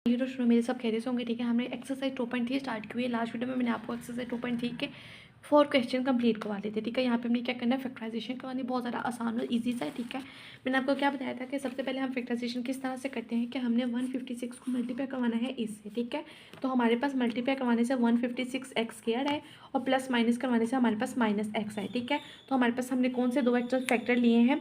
ये तो शुरू मेरे सब खैरियत से होंगे। ठीक है, हमने एक्सरसाइज 2.3 स्टार्ट की हुई है। लास्ट वीडियो में मैंने आपको एक्सरसाइज 2.3 के 4 क्वेश्चन कंप्लीट करवा लिए थे। ठीक है, यहाँ पे हमने क्या करना है, फैक्टराइजेशन करवानी, बहुत ज़्यादा आसान और इजी सा है। ठीक है, मैंने आपको क्या बताया था कि सबसे पहले हम फैक्टराइजेशन किस तरह से करते हैं कि हमने 156 को मल्टीप्लाई करवाना है इससे। ठीक है, तो हमारे पास मल्टीप्लाई करवाने से 156x² है और प्लस माइनस करवाने से हमारे पास -x है। ठीक है, तो हमारे पास हमने कौन से दो वेक्टर फैक्टर लिए हैं,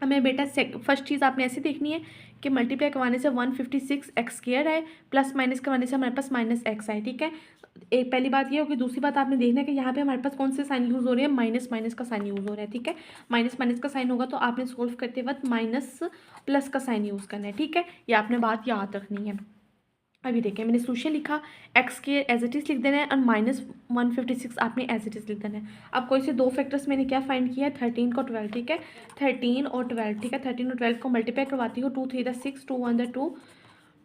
हमें बेटा फर्स्ट चीज़ आपने ऐसी देखनी है कि मल्टीप्लाई करवाने से 156x² है, प्लस माइनस करवाने से हमारे पास -x है। ठीक है, एक पहली बात ये होगी। दूसरी बात आपने देखना है कि यहाँ पे हमारे पास कौन से साइन यूज़ हो रहे हैं, माइनस माइनस का साइन यूज़ हो रहा है। ठीक है, माइनस माइनस का साइन होगा तो आपने सोल्व करते वक्त माइनस प्लस का साइन यूज़ करना है। ठीक है, ये आपने बात याद रखनी है। अभी देखिए मैंने सोल्यूशन लिखा, एक्स के एज इट इज़ लिख देना है और -156 आपने एज इट इज़ लिख देना है। अब कोई से दो फैक्टर्स मैंने क्या फाइंड किया है, 13 को 12। ठीक है, 13 और 12। ठीक है, 13 और 12 को मल्टीप्लाई करवाती हूँ, 2 3 6, 2 1 2,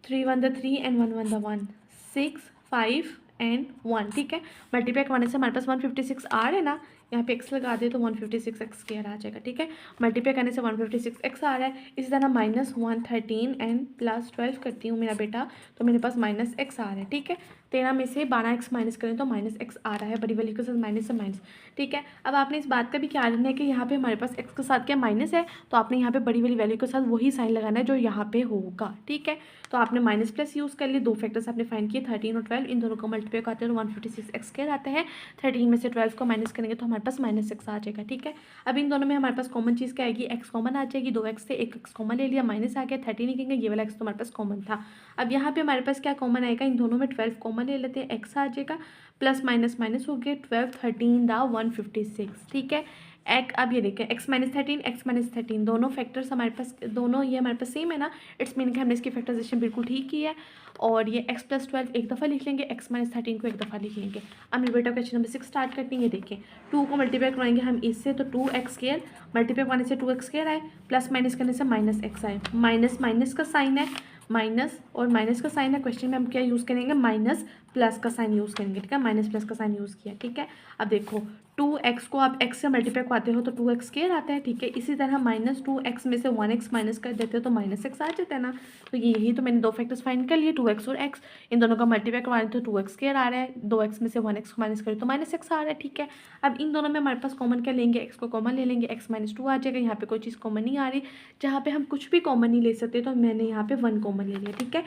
3 1 3 एंड 1 1 1, 6 5 एंड 1। ठीक है, मल्टीप्लाई करवाने से हमारे पास 156 आ रहा है ना, यहाँ पे एक्स लगा दे तो 156x² आ जाएगा। ठीक है, मल्टीप्लाई करने से 156x आ रहा है। इसी तरह -113 एंड +12 करती हूँ मेरा बेटा, तो मेरे पास -x आ रहा है। ठीक है, 13 में से 12x माइनस करें तो -x आ रहा है, बड़ी वाली के साथ माइनस से माइनस। ठीक है, अब आपने इस बात का भी ख्याल रखना है कि यहाँ पे हमारे पास x के साथ क्या माइनस है, तो आपने यहाँ पे बड़ी वाली वैल्यू के साथ वही साइन लगाना है जो यहाँ पे होगा। ठीक है, तो आपने माइनस प्लस यूज़ कर लिए, दो फैक्टर्स आपने फाइंड किए 13 और 12, इन दोनों को मल्टीप्लाई करते हैं तो 156x² आता है। 13 में से 12 को माइनस करेंगे तो हमारे पास -6 आ जाएगा। ठीक है, अब इन दोनों में हमारे पास कॉमन चीज़ क्या आएगी, x कॉमन आ जाएगी, 2x से 1x कॉमन ले लिया, माइनस आ गया, 13 लिखेंगे, ये वाला x तो हमारे पास कॉमन था। अब यहाँ पे हमारे पास क्या कॉमन आएगा, इन दोनों में 12 कॉमन ले लेते हैं, x आ जाएगा, प्लस माइनस माइनस हो गया, 12 13 दा 156। ठीक है, अब ये देखें x-13 दोनों फैक्टर्स हमारे पास, दोनों ये हमारे पास सेम है ना, इट्स मीन कि हमने इसकी फैक्टराइजेशन बिल्कुल ठीक की है। और ये x+12 एक दफ़ा लिख लेंगे, x-13 को एक दफ़ा लिख लेंगे। अब मेरे बेटा क्वेश्चन नंबर 6 स्टार्ट करते हैं। ये देखें, 2 को मल्टीप्लाई करवाएंगे हम इससे तो 2x² मल्टीप्लाई करने से 2x² आए, प्लस माइनस करने से -x आए, माइनस माइनस का साइन है, माइनस और माइनस का साइन है, क्वेश्चन में हम क्या यूज़ करेंगे, माइनस प्लस का साइन यूज़ करेंगे। ठीक है, माइनस प्लस का साइन यूज़ किया। ठीक है, अब देखो 2x को आप x से मल्टीप्लाई करवाते हो तो 2x² आता है। ठीक है, इसी तरह -2x में से 1x माइनस कर देते हो तो -x आ जाता है ना। तो यही तो मैंने दो फैक्टर्स फाइंड कर लिए, 2x और x, इन दोनों का मल्टीप्लाई करवाने तो 2x² आ रहा है, 2x में से 1x को माइनस करें तो -x आ रहा है। ठीक है, अब इन दोनों में हमारे पास कॉमन क्या लेंगे, x को कॉमन ले लेंगे, x -2 आ जाएगा। यहाँ पे कोई चीज़ कॉमन नहीं आ रही, जहाँ पे हम कुछ भी कॉमन नहीं ले सकते तो मैंने यहाँ पे 1 कॉमन ले लिया। ठीक है,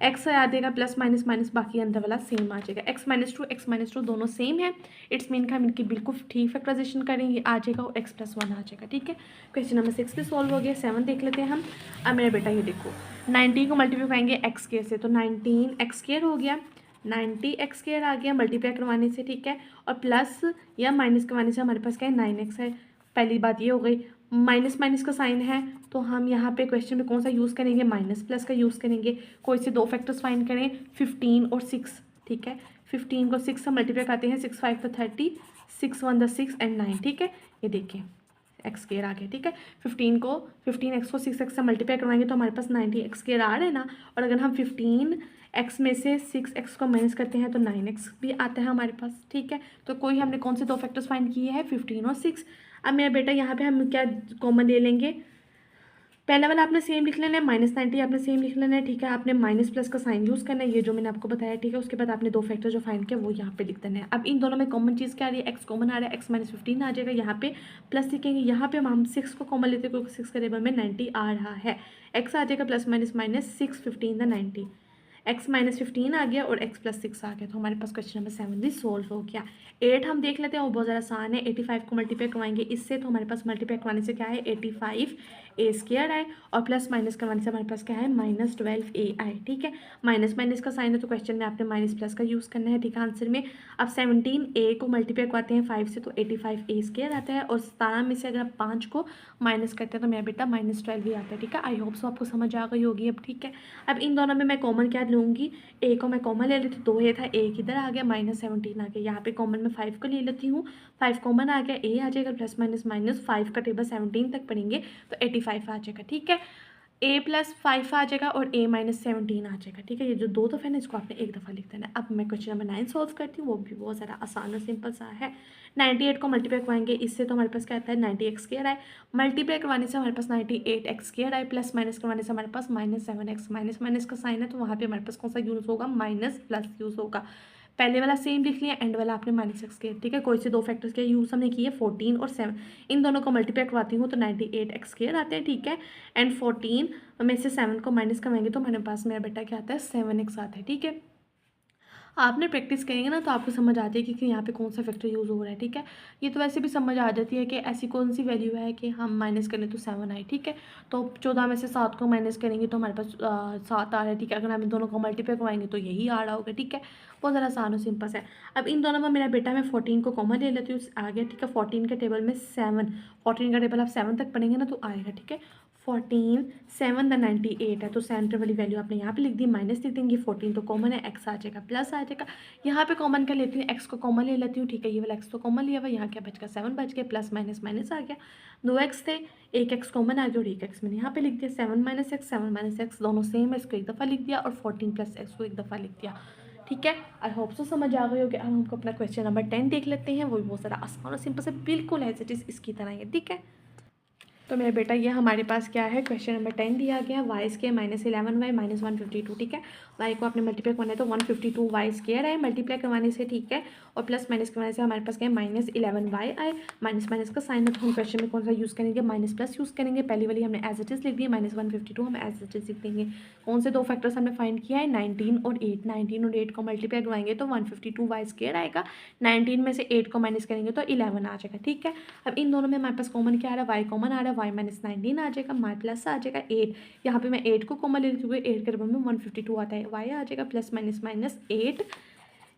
x आ जाएगा, प्लस माइनस माइनस बाकी अंदर वाला सेम आ जाएगा, x-2 दोनों सेम है, इट्स मीन कि हम इनकी बिल्कुल ठीक फैक्टराइजेशन करेंगे, आ जाएगा और x+1 आ जाएगा। ठीक है, क्वेश्चन नंबर 6 पे सॉल्व हो गया। 7 देख लेते हैं हम। अब मेरा बेटा ये देखो, 19 को मल्टीप्लाई करेंगे x² से तो 19x² हो गया, 90x² आ गया मल्टीप्लाई करवाने से। ठीक है, और प्लस या माइनस करवाने से हमारे पास क्या है, 9x है। पहली बात ये हो गई, माइनस माइनस का साइन है तो हम यहाँ पे क्वेश्चन में कौन सा यूज़ करेंगे, माइनस प्लस का यूज़ करेंगे। कोई से दो फैक्टर्स फाइंड करें, 15 और 6। ठीक है, 15 को 6 से मल्टीप्लाई करते हैं, 6 5 30, 6 1 6 एंड 9। ठीक है, ये देखें x² आ गया। ठीक है, 15x को 6x से मल्टीप्लाई करवाएंगे तो हमारे पास 90x² आ रहा है ना। और अगर हम 15x में से 6x को माइनस करते हैं तो 9x भी आता है हमारे पास। ठीक है, तो कोई हमने कौन से दो फैक्टर्स फाइंड किए हैं, 15 और 6। अब मेरा बेटा यहाँ पे हम क्या कॉमन ले लेंगे, पहला वाला आपने सेम लिख लेना है, -90 आपने सेम लिख लेना है। ठीक है, आपने माइनस प्लस का साइन यूज़ करना है, ये जो मैंने आपको बताया। ठीक है, उसके बाद आपने दो फैक्टर जो फाइंड किया वो यहाँ पे लिख देना है। अब इन दोनों में कॉमन चीज़ क्या आ रही है, x कॉमन आ रहा है, x -15 आ जाएगा, यहाँ पे प्लस लिखेंगे, यहाँ पे हम 6 को कॉमन लेते हैं क्योंकि 6 के टेबल में 90 आ रहा है, x आ जाएगा प्लस माइनस माइनस 6 15 90, x -15 आ गया और x + 6 आ गया, तो हमारे पास क्वेश्चन नंबर 7 भी सोल्व हो गया। 8 हम देख लेते हैं, वो बहुत ज़्यादा आसान है। 85 को मल्टीप्लाई करवाएंगे इससे तो हमारे पास मल्टीप्लाई करवाने से क्या है, 85a² आए, और प्लस माइनस करवाने से हमारे पास क्या है, -12a आए। ठीक है, माइनस माइनस का साइन है तो क्वेश्चन में आपने माइनस प्लस का यूज़ करना है। ठीक है, आंसर में अब 17a को मल्टीप्लाई करवाते हैं 5 से तो 85a² आता है, और 17 में से अगर आप 5 को माइनस करते हैं तो मेरा बेटा -12 ही आता है। ठीक है, आई होप सो आपको समझ आ गई होगी अब। ठीक है, अब इन दोनों में मैं कॉमन क्या लूँगी, a को मैं कॉमन ले लेती, 2a था, a किधर आ गया, -17 आ गया, यहाँ पे कॉमन में 5 को ले लेती हूँ, 5 कॉमन आ गया, a आ जाएगा, प्लस माइनस माइनस 5 का टेबल 17 तक पढ़ेंगे तो 85 आ जाएगा। ठीक है, a+5 आ जाएगा और a-17 आ जाएगा, ठीक है। ये जो 2 दफ़े है ना, इसको आपने एक दफ़ा लिख देना है। अब मैं क्वेश्चन नंबर 9 सॉल्व करती हूँ, वो भी बहुत ज़्यादा आसान और सिंपल सा है। 98 को मल्टीप्लाई करवाएंगे इससे, तो हमारे पास क्या आता है 90x² आए। मल्टीप्लाई करवाने से हमारे पास 98x² आए, प्लस माइनस करवाने से हमारे पास -7x, माइनस माइनस का साइन है तो वहाँ पे हमारे पास कौन सा यूज़ होगा, माइनस प्लस यूज़ होगा। पहले वाला सेम लिख लिया, एंड वाला आपने -x², ठीक है। कोई से 2 फैक्टर्स के यूज़ हमने किए 14 और 7, इन दोनों को मल्टीप्लाई करवाती हूँ तो 98x² आते हैं, ठीक है। एंड 14 में से 7 को माइनस करवाएंगे तो हमारे पास मेरा बेटा क्या आता है 7x आता है, ठीक है। आपने प्रैक्टिस करेंगे ना तो आपको समझ आ जाएगी कि यहाँ पे कौन सा फैक्टर यूज़ हो रहा है, ठीक है। ये तो वैसे भी समझ आ जाती है कि ऐसी कौन सी वैल्यू है कि हम माइनस करें तो 7 आए, ठीक है। तो 14 में से 7 को माइनस करेंगे तो हमारे पास 7 आ रहा है, ठीक है। अगर हम इन दोनों को मल्टीप्लाई करवाएंगे तो यही आ रहा होगा, ठीक है। बहुत ज़्यादा आसान और सिंपल है। अब इन दोनों में मेरा बेटा, मैं 14 को कॉमन ले लेती हूँ, आ गया, ठीक है। 14 के टेबल में 7, 14 का टेबल आप 7 तक पढ़ेंगे ना तो आएगा, ठीक है। 14 7 द 98 है, तो सेंटर वाली वैल्यू आपने यहाँ पे लिख दी, माइनस लिख देंगे। 14 तो कॉमन है, एक्स आ जाएगा, प्लस आ जाएगा। यहाँ पे कॉमन क्या लेती हूँ, एक्स को कॉमन ले लेती हूँ, ठीक है। ये वाला एक्स तो कॉमन लिया हुआ, यहाँ क्या बच गया 7 बच गया, प्लस माइनस माइनस आ गया। 2 एक्स थे, एक एक्स कॉमन आ गया और एक एक्स मैंने यहाँ पे लिख दिया। 7 माइनस एक्स, 7 माइनस एक्स दोनों सेम है, इसको एक दफ़ा लिख दिया, और 14 प्लस एक्स को एक दफ़ा लिख दिया, ठीक है। आई होप सो समझ आ गई होगी। अब हमको अपना क्वेश्चन नंबर 10 देख लेते हैं, वो भी बहुत सारा आसान और सिंपल से, बिल्कुल एज इट इज़ इसकी तरह है, ठीक है। तो मेरा बेटा ये हमारे पास क्या है, क्वेश्चन नंबर 10 दिया गया, y² -11y -152, ठीक है। y को आपने मल्टीप्लाई करना है तो 152y² आए, मल्टीप्लाई करवाने से, ठीक है, और प्लस माइनस करवाने से हमारे पास क्या है -11y आए। माइनस माइनस का साइन है तो हम क्वेश्चन में कौन सा यूज़ करेंगे, माइनस प्लस यूज़ करेंगे। पहली वाली हमने एज इट इज़ लिख दी, -152 हम एज इट इज़ लिख देंगे। कौन से 2 फैक्टर्स हमने फाइंड किया है, 19 और 8, 19 और 8 को मल्टीप्लाई करवाएंगे तो 152y² आएगा। 19 में से 8 को माइनस करेंगे तो 11 आ जाएगा, ठीक है। अब इन दोनों में हमारे पास कॉमन क्या आ रहा है, y कॉमन आ रहा है, y -19 आ जाएगा, माइ प्लस आ जाएगा 8। यहाँ पे मैं 8 को कॉमन ले लूँगी, 8 के टेबल में 152 आता है, y आ जाएगा प्लस माइनस माइनस 8,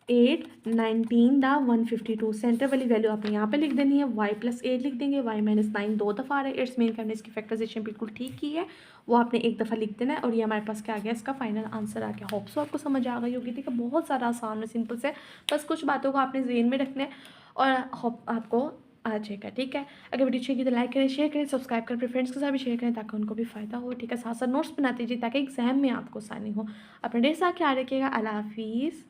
8 19 दा 152। सेंटर वाली वैल्यू आपने यहाँ पे लिख देनी है, y प्लस 8 लिख देंगे, y -9 2 दफ़ा आ रहा है, इट्स मीन कि हमने इसकी फैक्टराइजेशन बिल्कुल ठीक की है, वो आपने एक दफ़ा लिख देना है। और ये हमारे पास क्या आ गया, इसका फाइनल आंसर आ गया। होप सो आपको समझ आ गई होगी, ठीक है। बहुत सारा आसान और सिंपल से, बस कुछ बातों को आपने ज़हन में रखना है और होप आपको आ जाएगा, ठीक है। अगर वीडियो अच्छी लगी तो लाइक करें, शेयर करें, सब्सक्राइब करें, अपने फ्रेंड्स के साथ भी शेयर करें ताकि उनको भी फ़ायदा हो, ठीक है। साथ साथ नोट्स बनाते जाइए ताकि एग्जाम में आपको आसानी हो। अपने ढेर सारा ख्याल रखिएगा। अल्लाह हाफिज़।